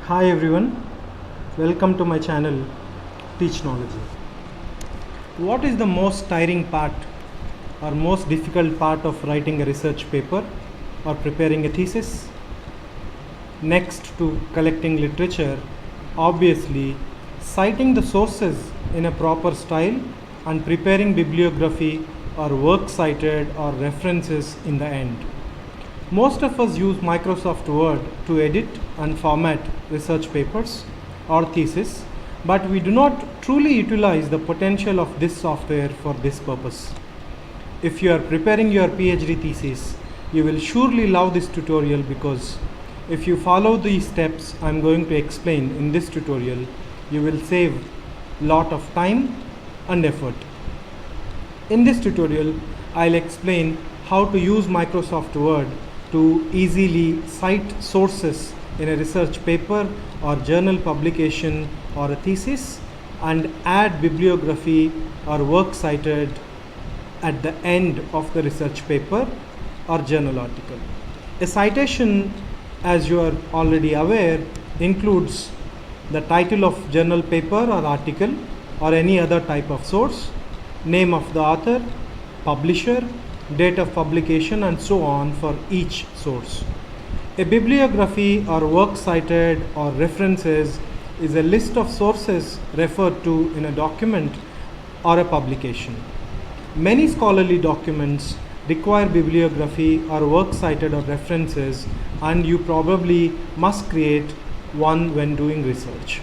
Hi everyone, welcome to my channel Teachnology. What is the most tiring part or most difficult part of writing a research paper or preparing a thesis? Next to collecting literature, obviously citing the sources in a proper style and preparing bibliography or works cited or references in the end. Most of us use Microsoft Word to edit and format research papers or thesis, but we do not truly utilize the potential of this software for this purpose. If you are preparing your PhD thesis, you will surely love this tutorial because if you follow these steps I am going to explain in this tutorial, you will save lot of time and effort. In this tutorial, I'll explain how to use Microsoft Word to easily cite sources in a research paper or journal publication or a thesis and add bibliography or work cited at the end of the research paper or journal article. A citation, as you are already aware, includes the title of journal paper or article or any other type of source, name of the author, publisher, date of publication and so on for each source. A bibliography or work cited or references is a list of sources referred to in a document or a publication. Many scholarly documents require bibliography or work cited or references, and you probably must create one when doing research.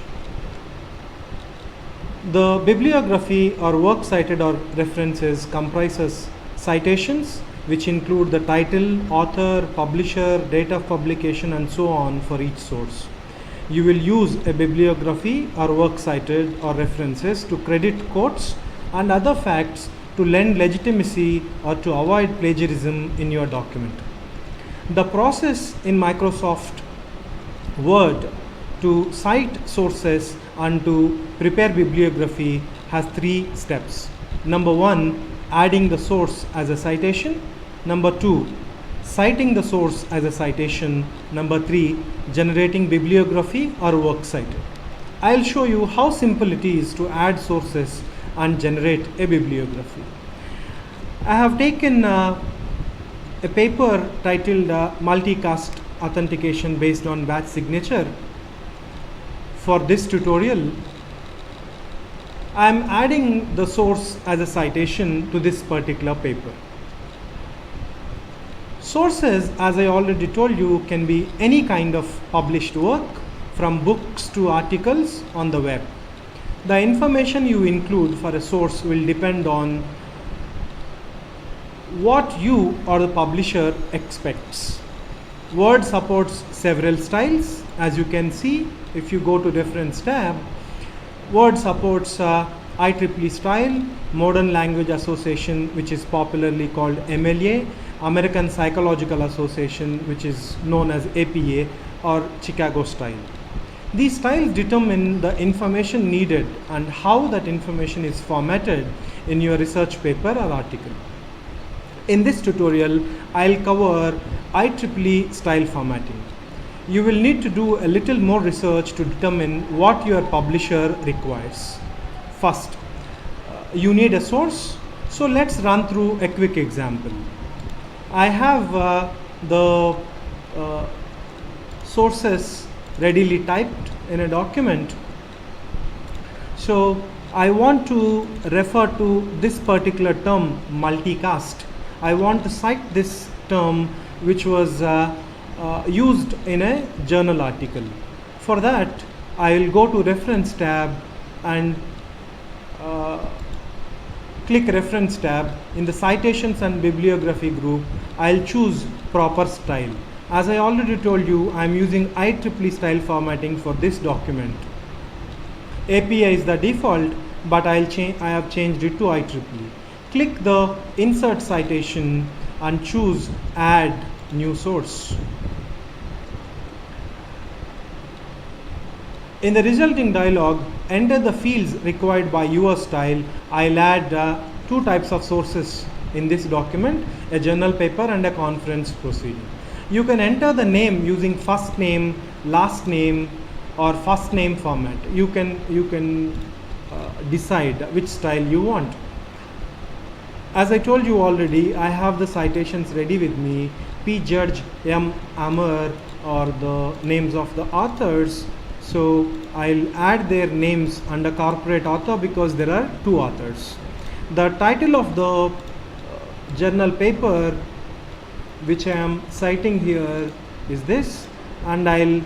The bibliography or work cited or references comprises citations, which include the title, author, publisher, date of publication and so on for each source. You will use a bibliography or work cited or references to credit quotes and other facts to lend legitimacy or to avoid plagiarism in your document. The process in Microsoft Word to cite sources and to prepare bibliography has 3 steps. Number 1, adding the source as a citation. Number 2, citing the source as a citation. Number 3, generating bibliography or work cited. I'll show you how simple it is to add sources and generate a bibliography. I have taken a paper titled Multicast Authentication based on batch signature. For this tutorial, I am adding the source as a citation to this particular paper. Sources, as I already told you, can be any kind of published work, from books to articles on the web. The information you include for a source will depend on what you or the publisher expects. Word supports several styles. As you can see, if you go to Reference tab, Word supports IEEE style, Modern Language Association, which is popularly called MLA, American Psychological Association, which is known as APA, or Chicago style. These styles determine the information needed and how that information is formatted in your research paper or article. In this tutorial, I'll cover IEEE style formatting. You will need to do a little more research to determine what your publisher requires. First, you need a source. So let's run through a quick example. I have the sources readily typed in a document. So I want to refer to this particular term, multicast. I want to cite this term which was used in a journal article. For that, I will go to Reference tab and click Reference tab. In the Citations and Bibliography group, I'll choose Proper Style. As I already told you, I'm using IEEE style formatting for this document. APA is the default, but I have changed it to IEEE. Click the Insert Citation and choose Add New Source. In the resulting dialog, enter the fields required by your style. I'll add 2 types of sources in this document, a journal paper and a conference proceeding. You can enter the name using first name, last name, or first name format. You can decide which style you want. As I told you already, I have the citations ready with me. P. Judge, M. Amar are the names of the authors. So I'll add their names under corporate author because there are two authors. The title of the journal paper which I am citing here is this, and I'll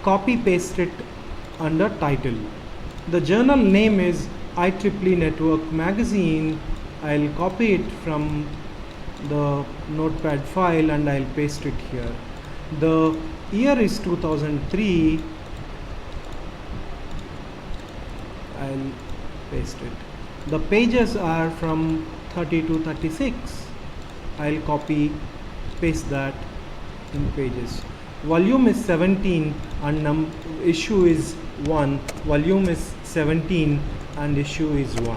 copy paste it under title. The journal name is IEEE Network Magazine. I'll copy it from the notepad file and I'll paste it here. The year is 2003. I'll paste it. The pages are from 30 to 36. I'll copy paste that in pages. Volume is 17 and issue is 1. Volume is 17 and issue is 1.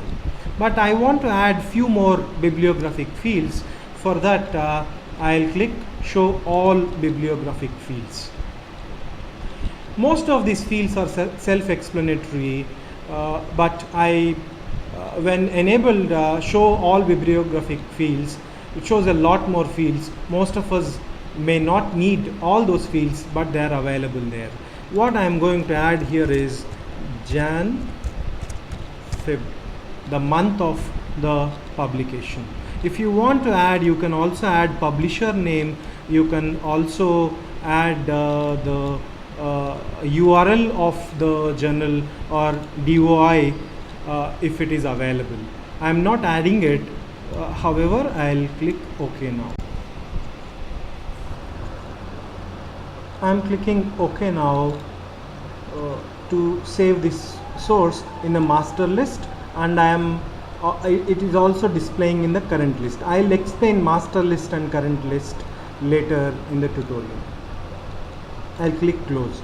But I want to add few more bibliographic fields. For that I'll click show all bibliographic fields. Most of these fields are self-explanatory, but when enabled show all bibliographic fields, it shows a lot more fields. Most of us may not need all those fields, but they are available there. What I am going to add here is Jan, Feb, the month of the publication. If you want to add, you can also add publisher name. You can also add the URL of the journal or DOI if it is available. I am not adding it, however I'll click OK now. I am clicking OK now to save this source in a master list, and I am it is also displaying in the current list. I'll explain master list and current list later in the tutorial. I'll click close.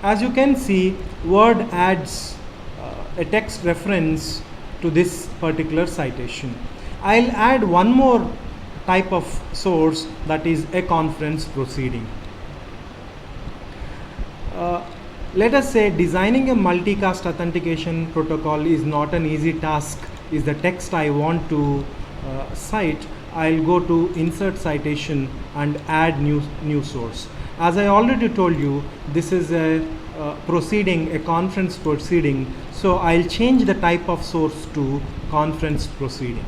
As you can see, Word adds a text reference to this particular citation. I'll add one more type of source, that is a conference proceeding. Let us say designing a multicast authentication protocol is not an easy task, is the text I want to cite. I'll go to insert citation and add new source. As I already told you, this is a proceeding, a conference proceeding, so I'll change the type of source to conference proceeding.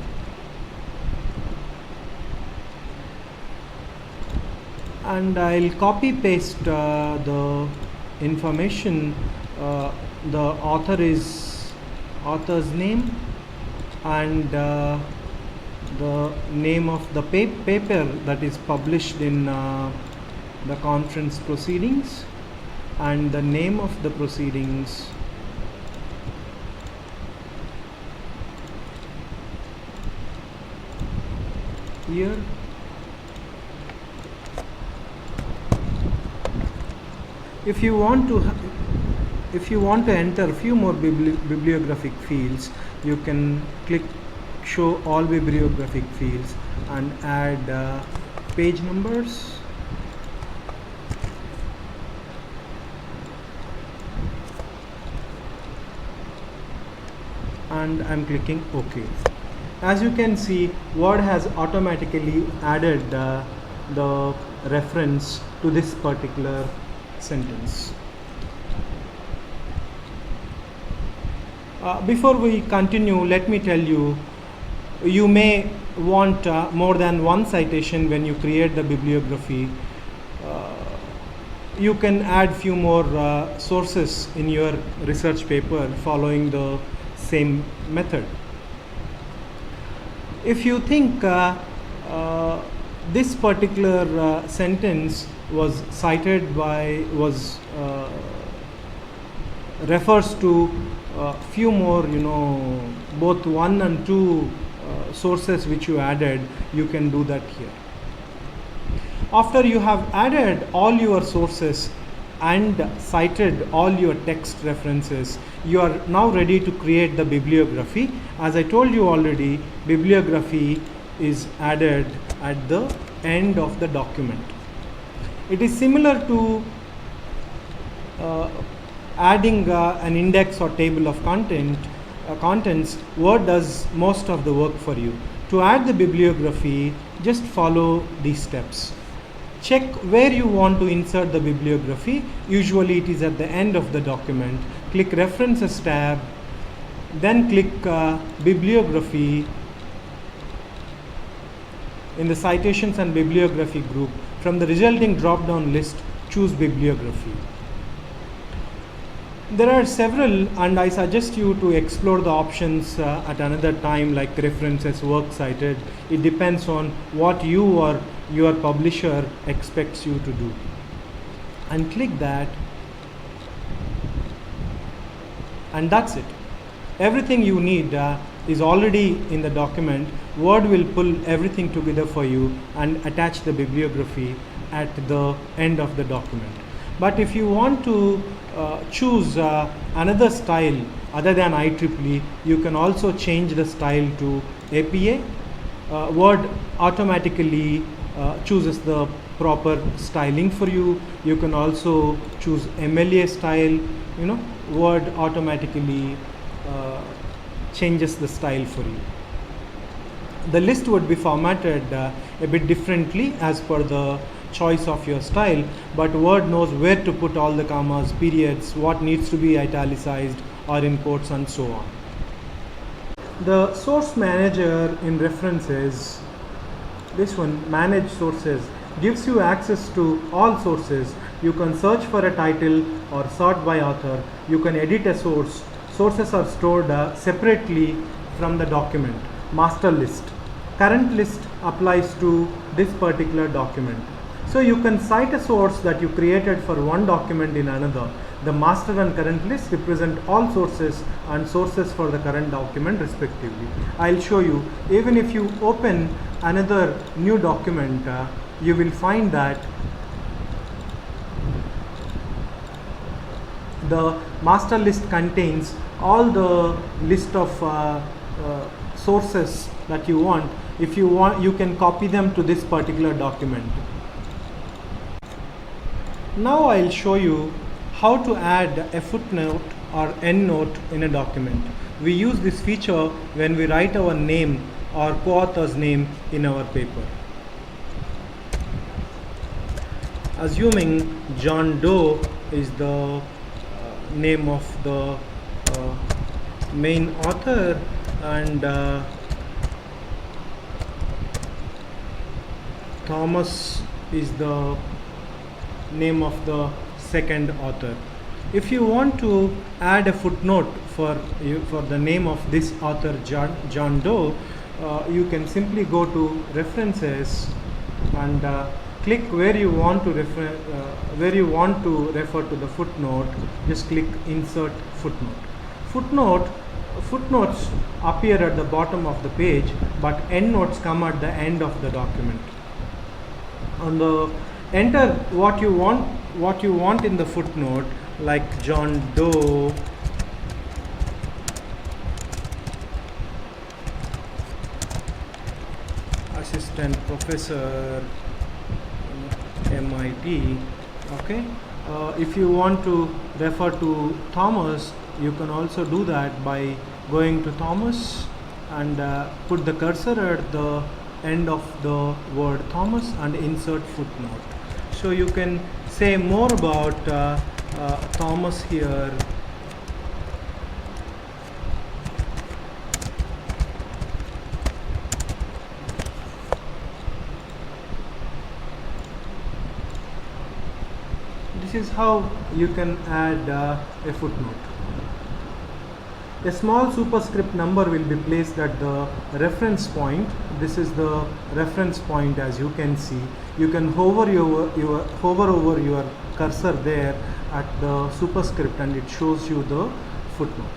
And I'll copy paste the information. The author is author's name and the name of the paper that is published in the conference proceedings, and the name of the proceedings here. If you want to enter a few more bibliographic fields, you can click show all bibliographic fields and add page numbers. And I'm clicking OK. As you can see, Word has automatically added the reference to this particular sentence. Before we continue, let me tell you, you may want more than one citation when you create the bibliography. You can add few more sources in your research paper following the same method. If you think this particular sentence was cited by refers to few more, both one and two sources which you added, you can do that here. After you have added all your sources and cited all your text references, you are now ready to create the bibliography. As I told you already, bibliography is added at the end of the document. It is similar to uh, adding an index or table of contents, Word does most of the work for you. To add the bibliography, just follow these steps. Check where you want to insert the bibliography. Usually it is at the end of the document. Click References tab, then click Bibliography. In the Citations and Bibliography group, from the resulting drop-down list, choose Bibliography. There are several, and I suggest you to explore the options at another time, like references, works cited. It depends on what you or your publisher expects you to do. And click that, and that's it. Everything you need is already in the document. Word will pull everything together for you and attach the bibliography at the end of the document. But if you want to choose another style other than IEEE, you can also change the style to APA. Word automatically chooses the proper styling for you. You can also choose MLA style. Word automatically changes the style for you. The list would be formatted a bit differently as per the choice of your style, but Word knows where to put all the commas, periods, what needs to be italicized or in quotes, and so on. The source manager in references, this one, manage sources, gives you access to all sources. You can search for a title or sort by author. You can edit a source. Sources are stored separately from the document. Master list. Current list applies to this particular document. So you can cite a source that you created for one document in another. The master and current list represent all sources and sources for the current document respectively. I'll show you. Even if you open another new document, you will find that the master list contains all the list of sources that you want. If you want, you can copy them to this particular document. Now I'll show you how to add a footnote or endnote in a document. We use this feature when we write our name or co-author's name in our paper. Assuming John Doe is the name of the main author and Thomas is the name of the second author. If you want to add a footnote for the name of this author John Doe, you can simply go to references and click where you want to refer to the footnote. Just click insert footnote. Footnotes appear at the bottom of the page, but endnotes come at the end of the document. Enter what you want in the footnote, like John Doe assistant professor MIT. Okay. If you want to refer to Thomas, you can also do that by going to Thomas and put the cursor at the end of the word Thomas and insert footnote. So you can say more about Thomas here. This is how you can add a footnote. A small superscript number will be placed at the reference point. This is the reference point, as you can see. You can hover over your cursor there at the superscript and it shows you the footnote.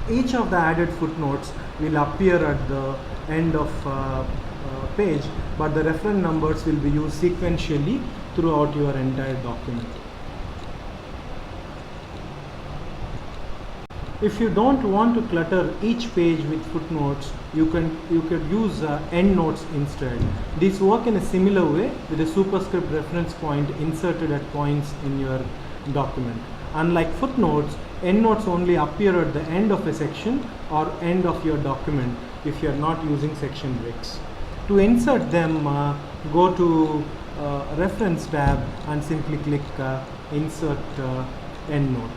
Each of the added footnotes will appear at the end of page, but the reference numbers will be used sequentially throughout your entire document. If you don't want to clutter each page with footnotes, you could use endnotes instead. These work in a similar way with a superscript reference point inserted at points in your document. Unlike footnotes, endnotes only appear at the end of a section or end of your document if you are not using section breaks. To insert them, go to reference tab and simply click insert endnote.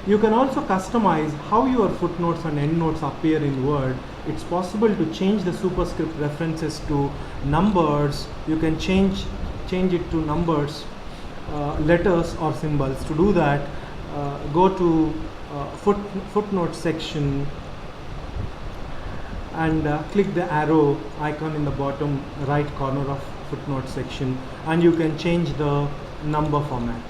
You can also customize how your footnotes and endnotes appear in Word. It's possible to change the superscript references to numbers. You can change it to numbers, letters or symbols. To do that, go to footnote section and click the arrow icon in the bottom right corner of footnote section, and you can change the number format.